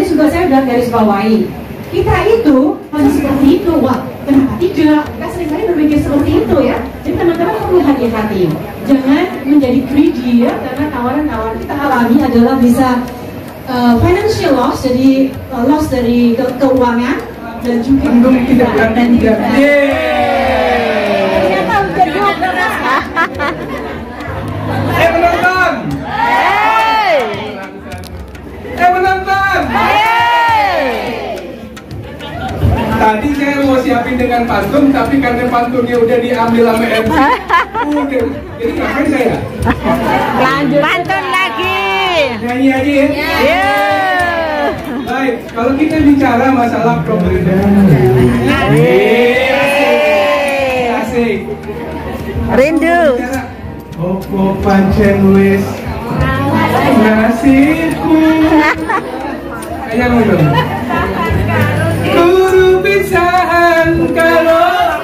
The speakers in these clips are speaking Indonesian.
juga saya udah garis bawahi. Kita itu harus seperti itu. Wah, kenapa tidak? Kita seringkali berpikir seperti itu ya. Jadi teman-teman perlu hati-hati. Jangan menjadi greedy ya, karena tawaran-tawaran kita alami adalah bisa financial loss, jadi loss dari keuangan dan juga tidak dan tidak. Penonton! Penonton! Tadi saya mau siapin dengan pantun, tapi karena pantunnya udah diambil sama MC, udah. Jadi ngapain saya? Lanjut pantun lagi. Nyanyi aja ya? Iya. Baik, kalau kita bicara masalah pemerintahan, asik. Rindu. Opo pancen wis nasibku. Ayo ngomong. Guru pisahan kalau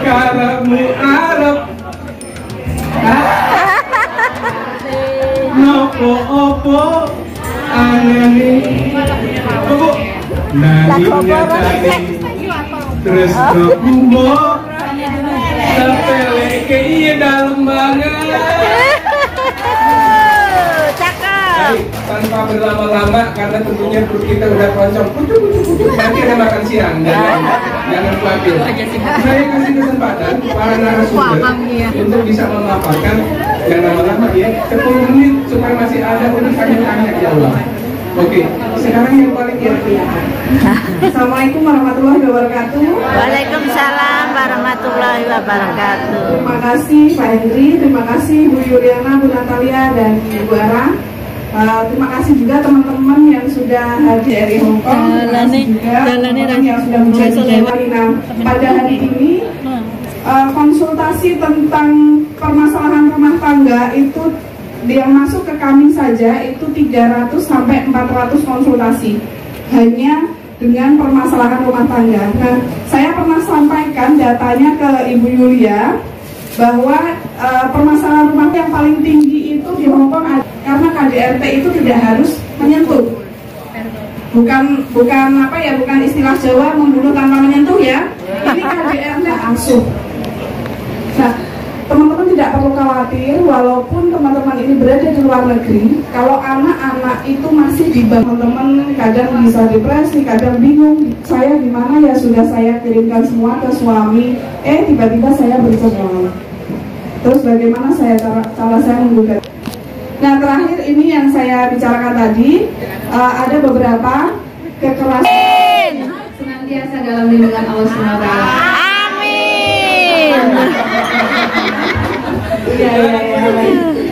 karepmu arep nopo-opo aneh opo nangingnya tadi terus kekumbo sepele kayaknya dalam banget. Tanpa berlama-lama karena tentunya perut kita udah keroncong, nanti ada makan siang, jangan khawatir. Saya kasih kesempatan para narasumber untuk bisa memaparkan, jangan lama-lama ya, 10 menit supaya masih ada untuk tanya-tanya ya Allah. Oke, sekarang yang paling kira-kira. Assalamualaikum warahmatullahi wabarakatuh. Waalaikumsalam warahmatullahi wabarakatuh. Terima kasih Pak Hendri, terima kasih Bu Yuliana, Bu Natalia, dan Bu Ara. Terima kasih juga teman-teman yang sudah hadir dari Hongkong. Terima kasih juga teman-teman yang sudah menjadi pada hari ini. Konsultasi tentang permasalahan rumah tangga itu yang masuk ke kami saja itu 300 sampai 400 konsultasi hanya dengan permasalahan rumah tangga. Nah, saya pernah sampaikan datanya ke Ibu Yulia bahwa permasalahan rumah yang paling tinggi itu di Hongkong karena KDRT itu tidak harus menyentuh. Bukan apa ya, bukan istilah Jawa membunuh tanpa menyentuh ya. Ini KDRT asuh. Nah, teman-teman tidak perlu khawatir walaupun teman-teman ini berada di luar negeri, kalau anak-anak itu masih di bawah, teman-teman kadang bisa depresi, kadang bingung, saya gimana ya, sudah saya kirimkan semua ke suami, tiba-tiba saya bercerai. Terus bagaimana cara saya menggugat? Nah, terakhir ini yang saya bicarakan tadi, ada beberapa kekerasan. Senantiasa dalam lindungan Allah SWT. Amin. Ya.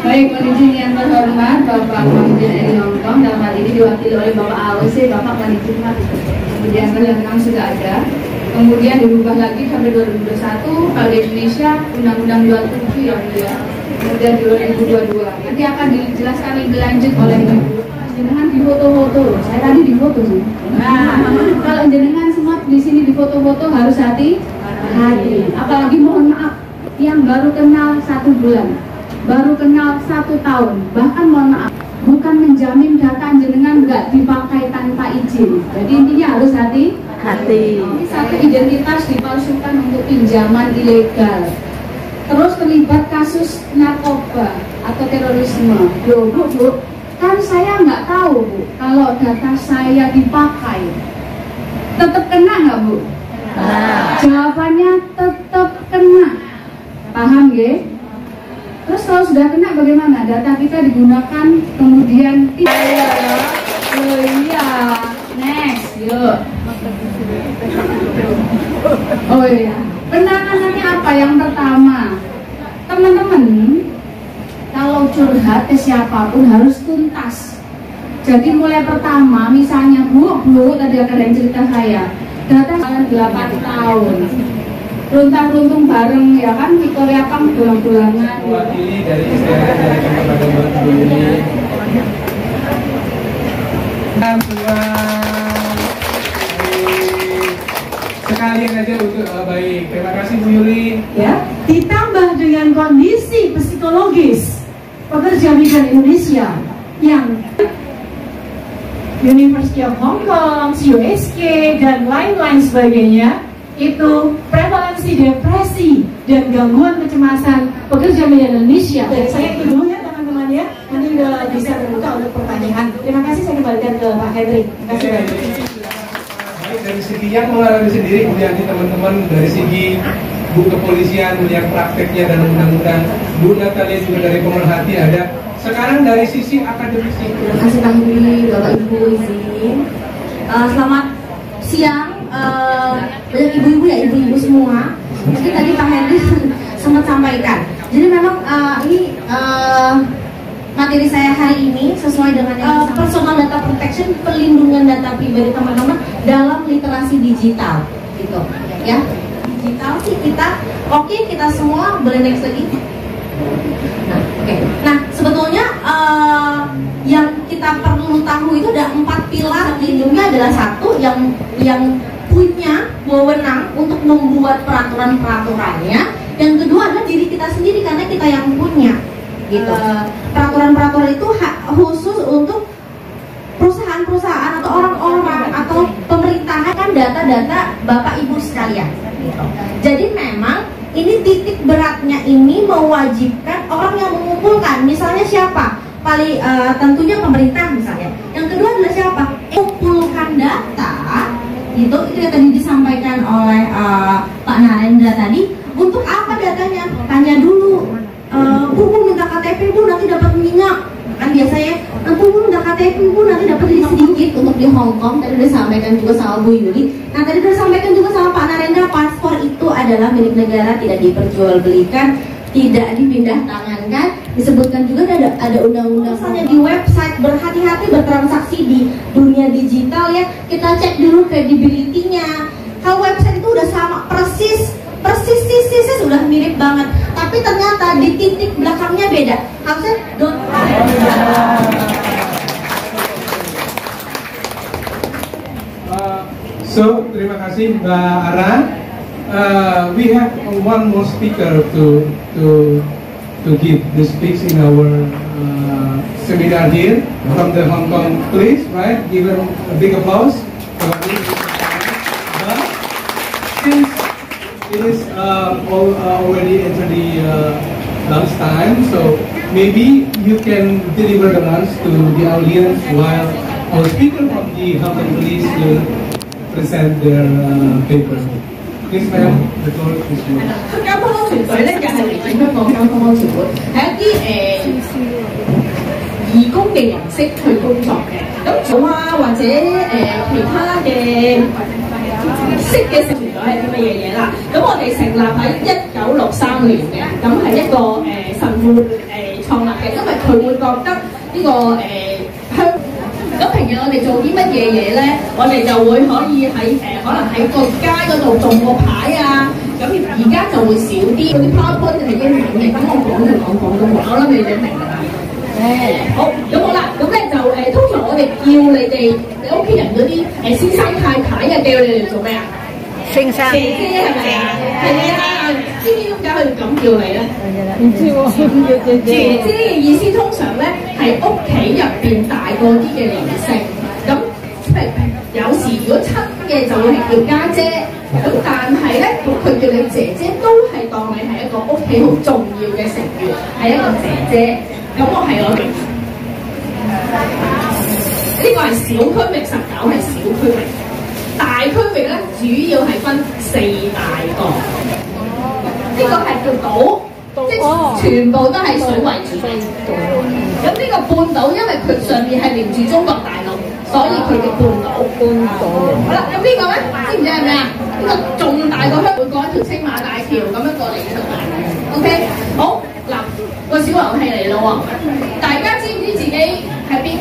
Baik, Manijin yang terhormat Bapak Manijin Eri Hongkong, dalam hal ini diwakili oleh Bapak AOC, Bapak Manijin. Kemudian yang memang sudah ada. Kemudian dirubah lagi sampai 2021 kalau di Indonesia Undang-Undang 27 ya mulia. Kemudian di 2022 nanti akan dijelaskan lebih lanjut oleh Ibu. Jenengan di foto-foto, saya tadi di foto sih. Nah, kalau jenengan semua di sini di foto-foto harus hati-hati. Apalagi mohon maaf yang baru kenal 1 bulan, baru kenal 1 tahun, bahkan mohon maaf bukan menjamin data jenengan nggak dipakai tanpa izin. Jadi intinya harus hati-hati. Satu, identitas dipalsukan untuk pinjaman ilegal. Terus terlibat kasus narkoba atau terorisme. Bu, kan saya nggak tahu Bu, kalau data saya dipakai, tetap kena nggak Bu? Jawabannya tetap kena. Paham ya? Terus kalau sudah kena bagaimana? Data kita digunakan kemudian tidak. Oh iya, next, yuk. Oh iya, penanganannya apa? Yang pertama, teman-teman, kalau curhat ke siapapun harus tuntas. Jadi mulai pertama, misalnya Bu, tadi ada yang cerita saya, data 8 tahun. Runtang-runtung bareng ya kan, Victoria Pang bulan-bulanan. Mewakili dari istilah dari Kabupaten Batu ini. Semua sekalian aja untuk baik. Terima kasih Bu Yuli. Ya, ditambah dengan kondisi psikologis pekerja migran Indonesia yang University of Hong Kong, USK, dan lain-lain sebagainya, itu prevalensi depresi dan gangguan kecemasan pekerja migran Indonesia. Dari saya itu dulu ya teman-teman ya, nanti udah bisa terbuka untuk pertanyaan. Terima kasih, saya kembalikan ke Pak Henry. Terima kasih banyak. Baik, dari segi yang mengalami sendiri, kemudian teman-teman dari segi Bu Kepolisian yang prakteknya dan undang-undang, Bu Natalia juga dari pemerhati ada. Sekarang dari sisi akademisi. Terima kasih Pak Henry, Bapak Ibu izin. Selamat siang, banyak ibu-ibu ya, ibu-ibu semua. Mungkin tadi Pak Henry sempat sampaikan. Jadi memang ini materi saya hari ini sesuai dengan yang personal data protection, perlindungan data pribadi teman-teman dalam literasi digital, gitu. Ya, digital sih kita, oke, kita semua boleh next lagi. Nah, oke. Nah, sebetulnya yang kita perlu tahu itu ada 4 pilar lindungnya. Adalah satu yang punya wewenang untuk membuat peraturan-peraturannya. Yang kedua adalah diri kita sendiri karena kita yang punya, gitu. Peraturan-peraturan itu khusus untuk perusahaan-perusahaan atau orang-orang atau pemerintahan, kan data-data Bapak Ibu sekalian, gitu. Jadi memang ini titik beratnya ini mewajibkan orang yang mengumpulkan, misalnya siapa? Paling tentunya pemerintah misalnya. Yang kedua adalah siapa? Mengumpulkan data, gitu. Itu yang tadi disampaikan oleh Pak Narendra tadi. Untuk apa datanya? Tanya dulu. Bu minta KTP, Bu nanti dapat minyak. Kan biasanya, Bu minta KTP, Bu nanti dapat jadi sedikit. Untuk di Hong Kong tadi udah disampaikan juga sama Bu Yuli. Nah tadi udah disampaikan juga sama Pak Narendra, paspor itu adalah milik negara, tidak diperjualbelikan, tidak dipindah tangankan. Disebutkan juga ada undang-undang. Misalnya di website, berhati-hati bertransaksi di dunia digital ya. Kita cek dulu credibility-nya. Kalau website itu udah sama persis udah mirip banget, tapi ternyata di titik belakangnya beda. Harusnya So, terima kasih Mbak Ara. We have one more speaker to give the speech in our seminar here from the Hong Kong police, right? Give them a big applause. Since it is already into the lunch time, so maybe you can deliver the lunch to the audience while our speaker from the Hong Kong police will present their paper. Please, ma'am, the floor is yours. 交通安全隊咧，又係嚟自香港交通安全會，係一啲義工嘅形式去工作嘅。咁做啊，或者其他嘅識嘅成員係啲乜嘢嘢啦？咁我哋成立喺1963年嘅，咁係一個神父創立嘅，因為佢會覺得呢個香。咁平日我哋做啲乜嘢嘢咧？我哋就會可以喺可能喺個街嗰度種個牌啊。咁而家就會少啲，嗰啲 PowerPoint 係英文嘅，咁我講就講廣東話，我諗你哋明㗎啦。好，咁好啦，咁咧就通常我哋叫你哋你屋企人嗰啲先生太太啊，叫你哋做咩啊？先生，姐姐係咪啊？係啊，知唔知點解佢哋咁叫你咧？唔知喎，姐姐嘅意思通常咧係屋企入邊大個啲嘅女性，咁譬如有時如果親嘅就會係叫家姐，咁但係咧咁佢叫你姐姐都係當你係一個屋企好重要嘅成員，係一個姐姐。咁我係我哋呢個係小區域19係小區域，大區域咧主要係分4大個，呢個係叫島。即全部都係水為主嘅。咁呢個半島，因為佢上面係連住中國大陸，所以佢叫半島。好啦，咁呢個咧，知唔知係咩啊？呢個仲大過香港，會過一條青馬大橋咁樣過嚟呢度嘅。OK， 好嗱，個小遊戲嚟咯喎，大家知唔知自己係邊？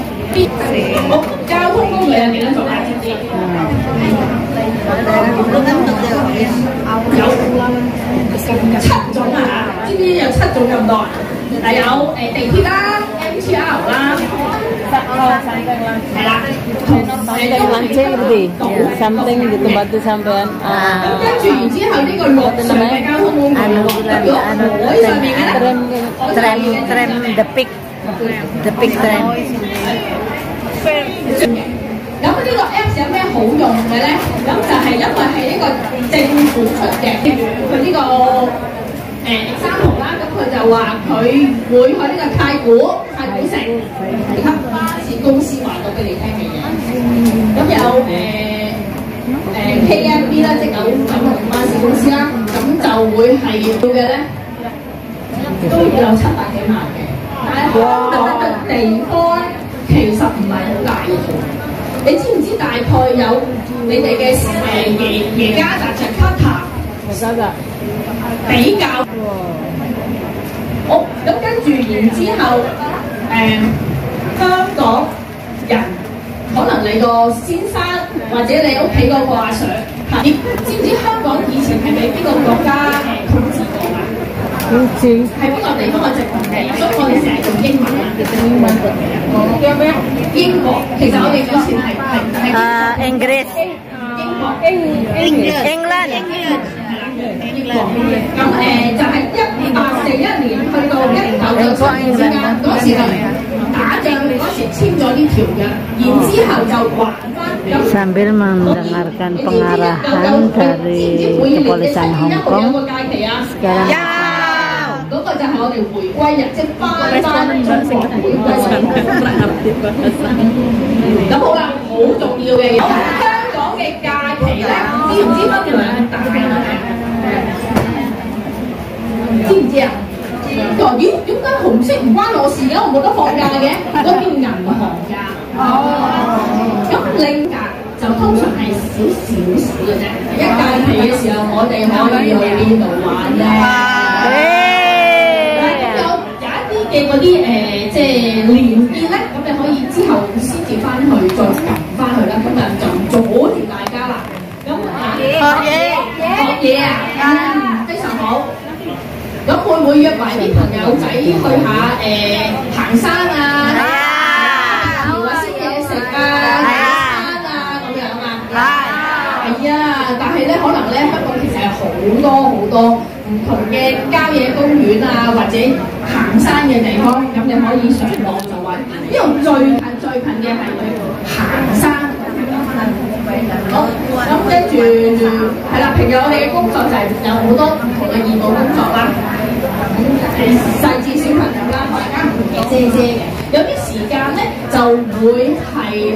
好，交通工具有幾多種啊？知唔知？有7種啊！知唔知有7種咁多啊？嗱，有地鐵啦、MTR 啦，係啦，同something gitu bantu sampean. 咁跟住然之後呢個陸上嘅交通工具，如果海上面嘅咧，tram the peak The big trend。咁呢個 Apps 有咩好用嘅咧？咁就係因為係一個政府出嘅，佢呢個example 啦，咁佢就話佢會去呢個太古城給巴士公司話到俾你聽嘅嘢。咁有KMB 啦，即係906巴士公司啦，咁就會係要嘅咧，都要有700幾萬嘅。但係香港嘅地方咧，其實唔係好大嘅。你知唔知大概有你哋嘅耶加達就 Qatar 比較？好，咁跟住然之後，香港人可能你個先生或者你屋企嗰個阿 Sir， 知唔知香港以前係俾邊個國家統治過啊？係邊個地方嘅殖民地？所以我哋成日用英文啊，英文叫咩？英國。其實我哋以前係Inggris。England。咁就係1841年去到1997年之間，嗰時就打仗嗰時簽咗呢條約，然之後就還翻。Sambil mendengarkan pengarahan dari kepolisian Hong Kong, sekarang 嗰個就係我哋回歸日，即係翻中國回歸日。咁好啦，好重要嘅嘢。香港嘅假期咧，知唔知分兩大嘅？知唔知啊？咦？點解紅色唔關我事嘅？我冇得放假嘅，嗰叫銀行假。哦。咁另假就通常係少嘅啫。一假期嘅時候，我哋可以去邊度玩咧？嘅嗰啲即係連結咧，咁你可以之後先至翻去再撳翻去啦，咁就阻住大家啦。咁學嘢啊，非常好。咁會唔會約埋啲朋友仔去下行山啊？或者食嘢食啊？行山啊咁樣啊？係啊，但係咧可能咧香港其實係好多唔同嘅郊野公園啊，或者行山嘅地方，咁你可以上網就揾。呢度最近嘅係去行山。好，咁跟住係啦，平日我哋嘅工作就係有好多唔同嘅義務工作啦。細至小朋友啦，大家唔同嘅姐姐嘅，有啲時間咧就會係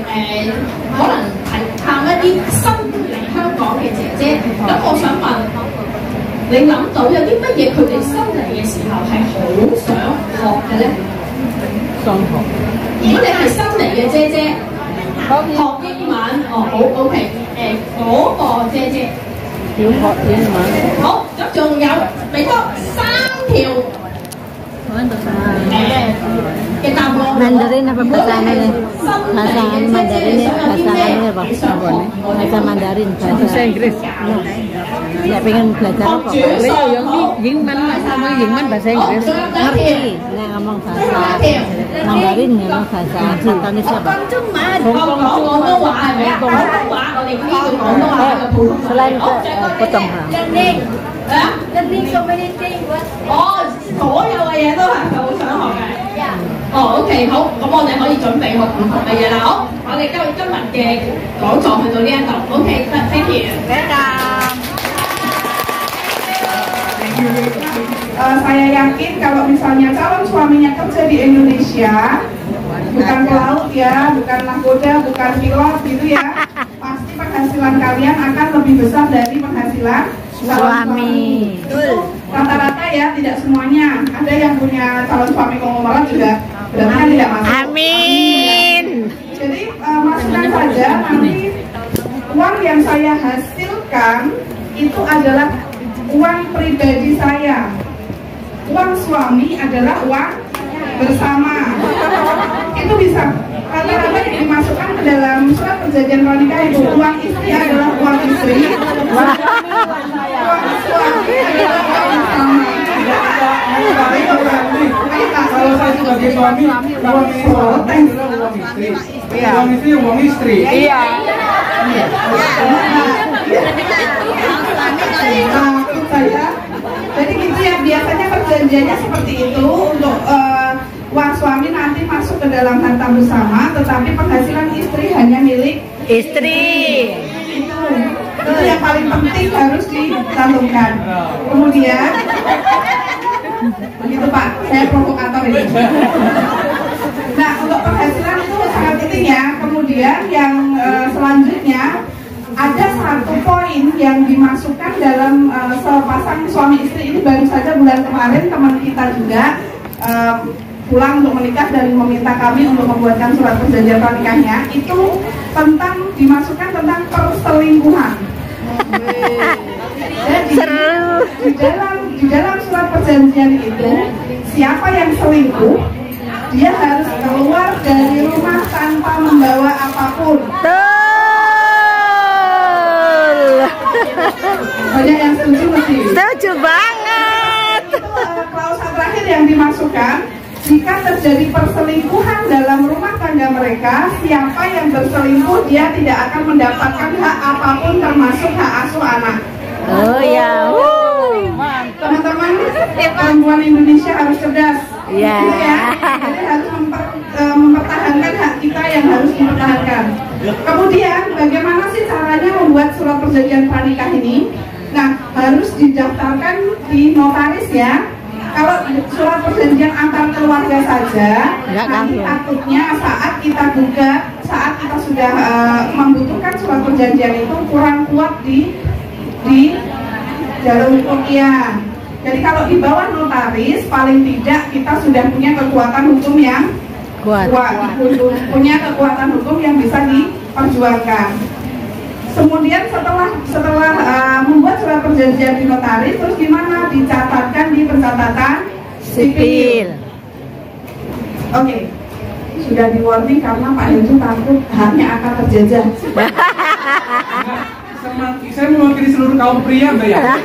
可能係探一啲新嚟香港嘅姐姐。咁我想問。你諗到有啲乜嘢佢哋新嚟嘅時候係好想學嘅咧？想學。如果你係新嚟嘅姐姐，學英文，哦好 OK， 嗰個姐姐要學英文。好，咁仲有俾多3條嘅答案。Mandarin apa bahasa ini? Bahasa Mandarin ya, bahasa ini apa? Bahasa Mandarin, bahasa Inggris. Ya pengen belajar apa? Yang Yingman sama Yingman bahasa Inggris. Ngerti, nggak ngomong bahasa Mandarin, ngomong bahasa Cantonese apa? Selain potong rambut. 所有嘅嘢都係佢好想學嘅。哦 ，OK， 好，咁我哋可以準備學唔同嘅嘢啦。好，我哋今日嘅講座去到呢一度。OK，thank you。Saya yakin kalau misalnya calon suaminya kerja di Indonesia, bukan pelaut ya, bukan nahkoda, bukan pilot gitu ya, pasti penghasilan kalian akan lebih besar dari penghasilan suami. Rata-rata ya, tidak semuanya. Ada yang punya calon suami konglomerat juga berarti kan tidak masuk. Amin. Jadi masukkan saja nanti uang yang saya hasilkan itu adalah uang pribadi saya. Uang suami adalah uang bersama. Itu bisa rata-rata dimasukkan ke dalam surat perjanjian pranikah itu. Uang istri adalah uang istri. Uang suami adalah uang bersama. Kalau saya sebagai suami, uang ini adalah uang istri. Uang istri, uang istri. Iya. Saya, jadi gitu ya, biasanya perjanjiannya seperti itu untuk uang suami nanti masuk ke dalam harta bersama, tetapi penghasilan istri hanya milik Istri. itu yang paling penting harus dicantumkan. Kemudian begitu Pak, saya provokator ini. Nah, untuk penghasilan itu sangat penting ya. Kemudian yang selanjutnya ada satu poin yang dimasukkan dalam sepasang suami istri ini. Baru saja bulan kemarin teman kita juga pulang untuk menikah dan meminta kami untuk membuatkan surat perjanjian pernikahnya. Itu tentang dimasukkan tentang perselingkuhan. Jadi di dalam surat perjanjian itu, siapa yang selingkuh dia harus keluar dari rumah tanpa membawa apapun. Banyak yang setuju mesti. Setuju banget. Itu klausa terakhir yang dimasukkan. Jika terjadi perselingkuhan dalam rumah tangga mereka, siapa yang berselingkuh dia tidak akan mendapatkan hak apapun termasuk hak asuh anak. Oh ya. Teman-teman, perempuan Indonesia harus cerdas. Iya. Gitu ya. Jadi harus mempertahankan hak kita yang harus dipertahankan. Kemudian bagaimana sih caranya membuat surat perjanjian pranikah ini? Nah, harus didaftarkan di notaris ya. Kalau surat perjanjian antar keluarga saja, nanti takutnya saat kita gugat, saat kita sudah membutuhkan surat perjanjian itu kurang kuat di jalur hukumnya. Jadi kalau di bawah notaris, paling tidak kita sudah punya kekuatan hukum yang kuat, punya kekuatan hukum yang bisa diperjuangkan. Kemudian setelah membuat surat perjanjian di notaris, terus gimana? Dicatatkan di pencatatan sipil. Oke, sudah di warning karena Pak Henry takut haknya akan terjajah. Saya mewakili seluruh kaum pria, Mbak ya.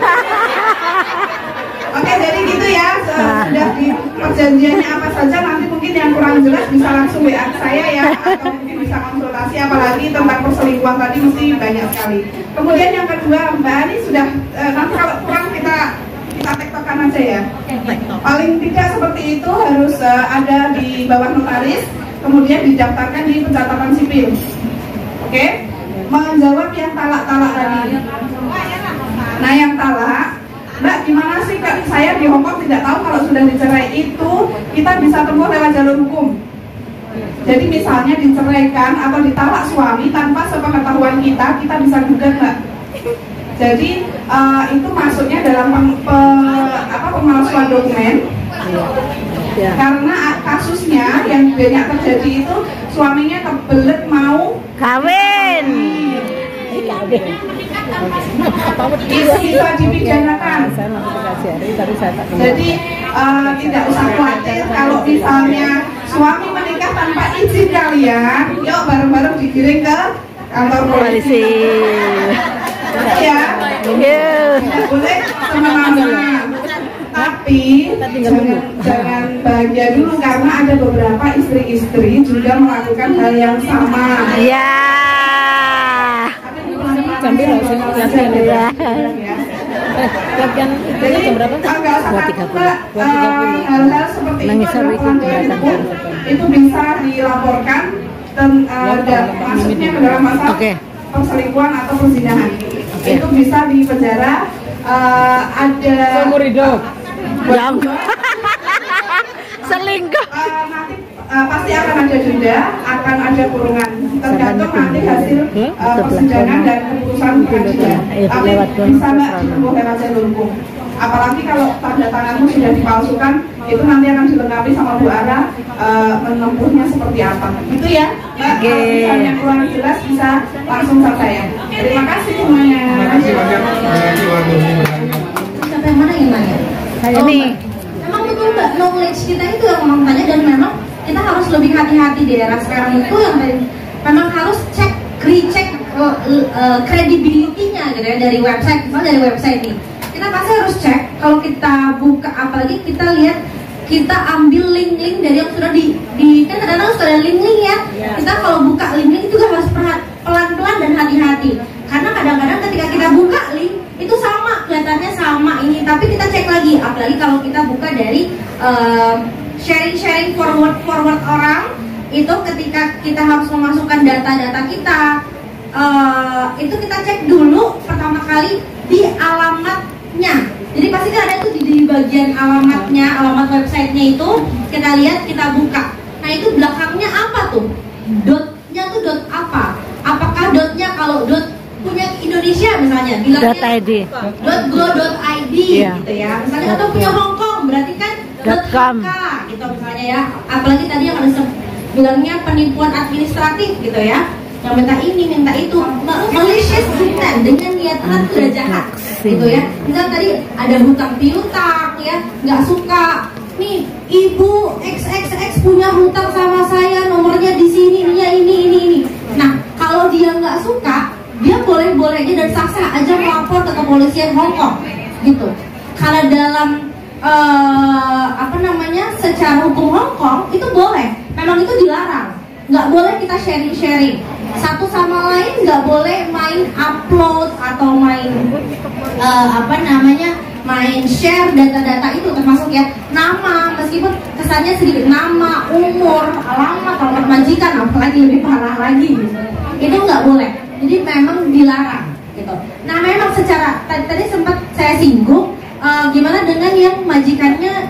Oke, jadi gitu ya. Sudah di perjanjiannya apa saja, nanti mungkin yang kurang jelas bisa langsung WA saya ya, atau mungkin bisa konsultasi, apalagi tentang perselingkuhan tadi mesti banyak sekali. Kemudian yang kedua, Mbak Ani sudah nanti kalau kurang kita tektokan aja ya. Paling tidak seperti itu harus ada di bawah notaris, kemudian didaftarkan di pencatatan sipil. Oke? Menjawab yang talak-talak tadi. Nah, yang talak, Mbak, gimana sih? Saya di Hongkong tidak tahu kalau sudah dicerai itu kita bisa tempuh lewat jalur hukum. Jadi misalnya diceraikan atau ditalak suami tanpa sepengetahuan kita bisa gugat, Mbak. Jadi itu masuknya dalam pemalsuan dokumen. Ya. Karena kasusnya yang banyak terjadi itu suaminya kebelet mau kawin. Bisa dipidanakan. Jadi tidak usah khawatir kalau misalnya suami menikah tanpa izin kalian, yuk bareng-bareng digiring ke kantor polisi. Ya, tidak boleh semena-mena. Tapi jangan bahagia dulu karena ada beberapa istri-istri juga melakukan hal yang sama. Iya. Sambil latihan ya. Latihan jadi berapa? Enggak usah takut, hal-hal seperti itu itu bisa dilaporkan dan masuknya ke dalam masalah perselingkuhan atau perzinahan. Itu bisa di penjara ada seumur hidup. Selingkuh. Nanti pasti akan ada denda, akan ada kurungan. Tergantung nanti hasil persidangan dan keputusan pengadilan. Tapi bisa nggak ditempuh lewat jalur hukum. Apalagi kalau tanda tanganmu sudah dipalsukan, itu nanti akan dilengkapi sama Bu Ara menempuhnya seperti apa. Gitu ya, Mbak. Kalau misalnya kurang jelas bisa langsung ke saya. Terima kasih semuanya. Terima kasih banyak. Sampai mana yang nanya? Ini. Memang betul Mbak, knowledge kita itu yang memang banyak dan memang kita harus lebih hati-hati di era sekarang itu yang memang harus recheck credibility-nya gitu ya dari website, misalnya dari website nih. Kita pasti harus cek kalau kita buka, apalagi kita lihat, kita ambil link-link dari yang sudah di kan kadang-kadang sudah ada link-link ya. Kita kalau buka link-link itu juga harus pelan-pelan dan hati-hati. Karena kadang-kadang ketika kita buka link itu sama, kelihatannya sama ini, tapi kita cek lagi. Apalagi kalau kita buka dari sharing forward orang itu ketika kita harus memasukkan data-data kita, itu kita cek dulu pertama kali di alamatnya. Jadi pasti kan ada tuh di bagian alamatnya, alamat websitenya itu kita lihat, kita buka. Nah itu belakangnya apa tuh? Dotnya tuh dot apa? Apakah dotnya kalau dot punya Indonesia misalnya bilangnya .id, .go.id gitu ya. Misalnya atau punya Hong Kong berarti kan .com gitu misalnya ya. Apalagi tadi yang ada bilangnya penipuan administratif gitu ya. Yang minta ini, minta itu, malicious intent dengan niatan sudah jahat gitu ya. Misal tadi ada hutang piutang ya, nggak suka nih ibu XXX punya hutang sama saya, nomornya di sini, ini. Nah kalau dia nggak suka, dia boleh aja dan sah-sah aja melapor ke kepolisian Hong Kong gitu. Karena dalam secara hukum Hong Kong itu boleh, memang itu dilarang, nggak boleh kita sharing satu sama lain, nggak boleh main upload atau main main share data-data itu, termasuk ya nama, meskipun kesannya sedikit, nama, umur, alamat majikan, apalagi lebih parah lagi gitu. Itu nggak boleh, jadi memang dilarang gitu. Nah memang secara tadi sempat saya singgung, gimana dengan yang majikannya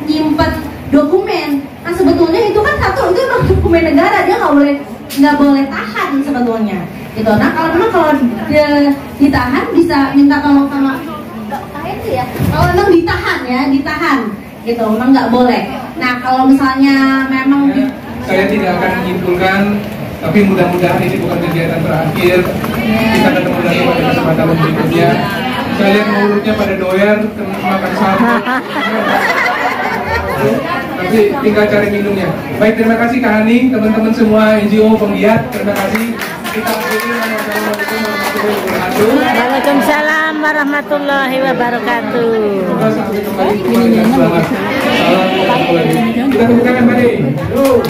nyimpen dokumen. Nah sebetulnya itu kan itu memang dokumen negara, dia nggak boleh tahan sebetulnya gitu. Nah kalau dia ditahan bisa minta tolong sama itu ya. Kalau memang ditahan gitu, memang nggak boleh. Nah kalau misalnya memang saya tidak akan menyimpulkan, tapi mudah-mudahan ini bukan kegiatan terakhir. Kita ketemu lagi pada kesempatan berikutnya. Saya lihat mulutnya pada doyan makan sambal. Nanti tinggal cari minumnya. Baik, terima kasih Kak Haning, teman-teman semua NGO penggiat, terima kasih. Kita akhiri. Waalaikumsalam warahmatullahi wabarakatuh. Sampai kembali dengan selamat. Salam. Kita tepuk tangan, mari. Yuk.